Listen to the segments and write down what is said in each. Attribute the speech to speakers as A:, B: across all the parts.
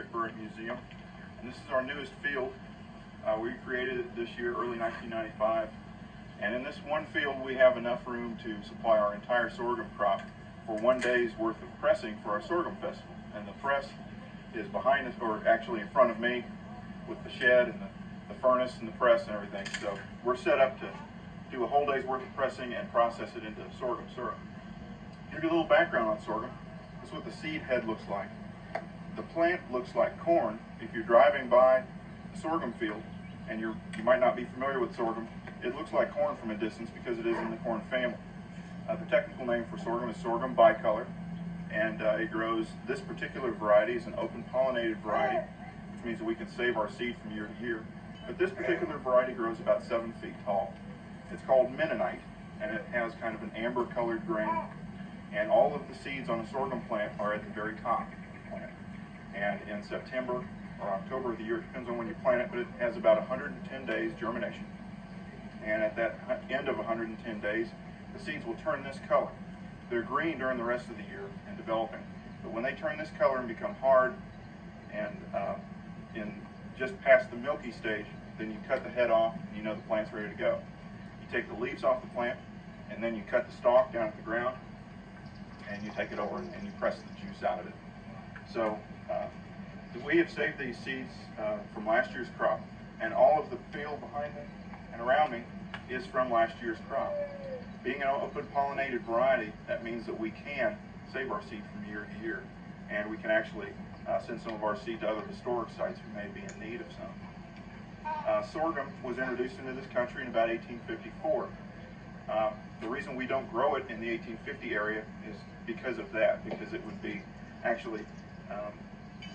A: here at Burritt Museum, and this is our newest field. We created it this year, early 1995, and in this one field we have enough room to supply our entire sorghum crop for one day's worth of pressing for our sorghum festival. And the press is behind us, or actually in front of me, with the shed and the furnace and the press and everything. So we're set up to do a whole day's worth of pressing and process it into sorghum syrup. To give you a little background on sorghum, this is what the seed head looks like. The plant looks like corn. If you're driving by a sorghum field and you might not be familiar with sorghum, it looks like corn from a distance because it is in the corn family. The technical name for sorghum is sorghum bicolor, and it grows, this particular variety is an open pollinated variety, which means that we can save our seed from year to year. But this particular variety grows about 7 feet tall. It's called Mennonite, and it has kind of an amber colored grain, and all of the seeds on a sorghum plant are at the very top of the plant. And in September or October of the year, it depends on when you plant it, but it has about 110 days germination. And at that end of 110 days, the seeds will turn this color. They're green during the rest of the year and developing, but when they turn this color and become hard and in just past the milky stage, then you cut the head off and you know the plant's ready to go. You take the leaves off the plant, and then you cut the stalk down at the ground, and you take it over and you press the juice out of it. So we have saved these seeds from last year's crop, and all of the field behind me and around me is from last year's crop. Being an open pollinated variety, that means that we can save our seed from year to year, and we can actually send some of our seed to other historic sites who may be in need of some. Sorghum was introduced into this country in about 1854. The reason we don't grow it in the 1850 area is because of that, because it would be actually,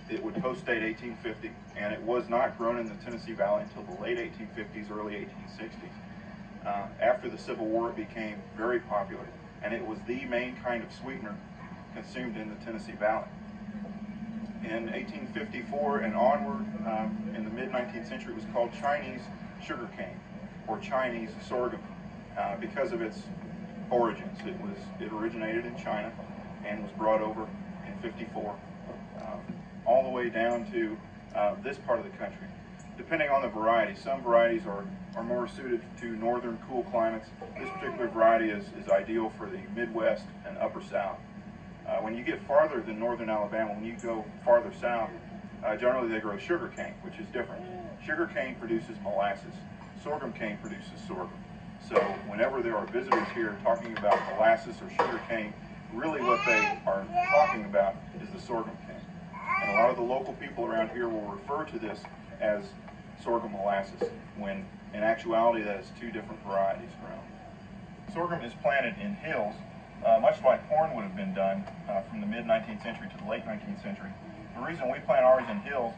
A: it would post-date 1850, and it was not grown in the Tennessee Valley until the late 1850s, early 1860s. After the Civil War, it became very popular, and it was the main kind of sweetener consumed in the Tennessee Valley. In 1854 and onward, in the mid-19th century, it was called Chinese sugarcane, or Chinese sorghum, because of its origins. It originated in China and was brought over in 54, all the way down to this part of the country. Depending on the variety, some varieties are more suited to northern cool climates. This particular variety is ideal for the Midwest and Upper South. When you get farther than northern Alabama, when you go farther south, generally they grow sugar cane, which is different. Sugar cane produces molasses. Sorghum cane produces sorghum. So whenever there are visitors here talking about molasses or sugar cane, really what they are talking about is the sorghum cane. And a lot of the local people around here will refer to this as sorghum molasses, when in actuality that is two different varieties grown. Sorghum is planted in hills, much like corn would have been done from the mid-19th century to the late 19th century. The reason we plant ours in hills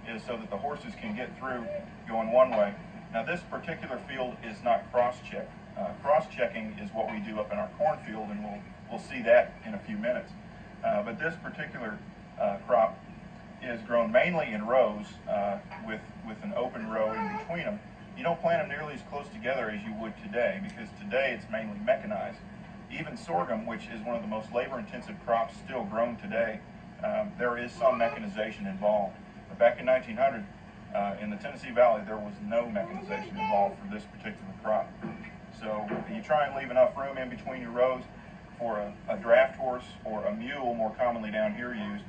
A: is so that the horses can get through going one way. Now this particular field is not cross-checked. Cross-checking is what we do up in our cornfield, and we'll see that in a few minutes. But this particular crop is grown mainly in rows with an open row in between them. You don't plant them nearly as close together as you would today, because today it's mainly mechanized. Even sorghum, which is one of the most labor-intensive crops still grown today, there is some mechanization involved. But back in 1900, in the Tennessee Valley, there was no mechanization involved for this particular crop. So you try and leave enough room in between your rows for a draft horse or a mule, more commonly down here used,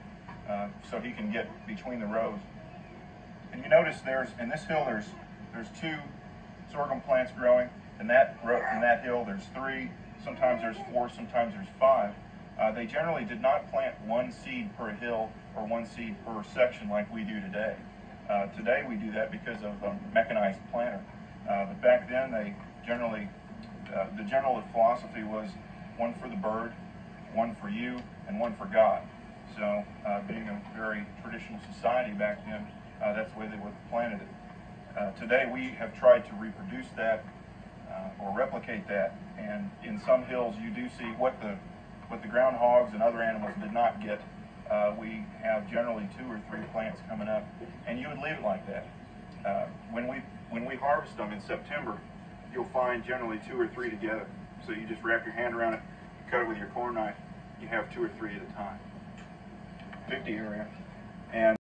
A: so he can get between the rows. And you notice in this hill there's 2 sorghum plants growing. In that hill there's 3, sometimes there's 4, sometimes there's 5. They generally did not plant 1 seed per hill or 1 seed per section like we do today. Today we do that because of a mechanized planter. But back then they generally, the general philosophy was 1 for the bird, 1 for you, and 1 for God. So being a very traditional society back then, that's the way they would have planted it. Today we have tried to reproduce that or replicate that, and in some hills you do see what the groundhogs and other animals did not get. We have generally 2 or 3 plants coming up, and you would leave it like that. When we harvest them in September, you'll find generally 2 or 3 together. So you just wrap your hand around it, cut it with your corn knife, you have 2 or 3 at a time. 50 area. And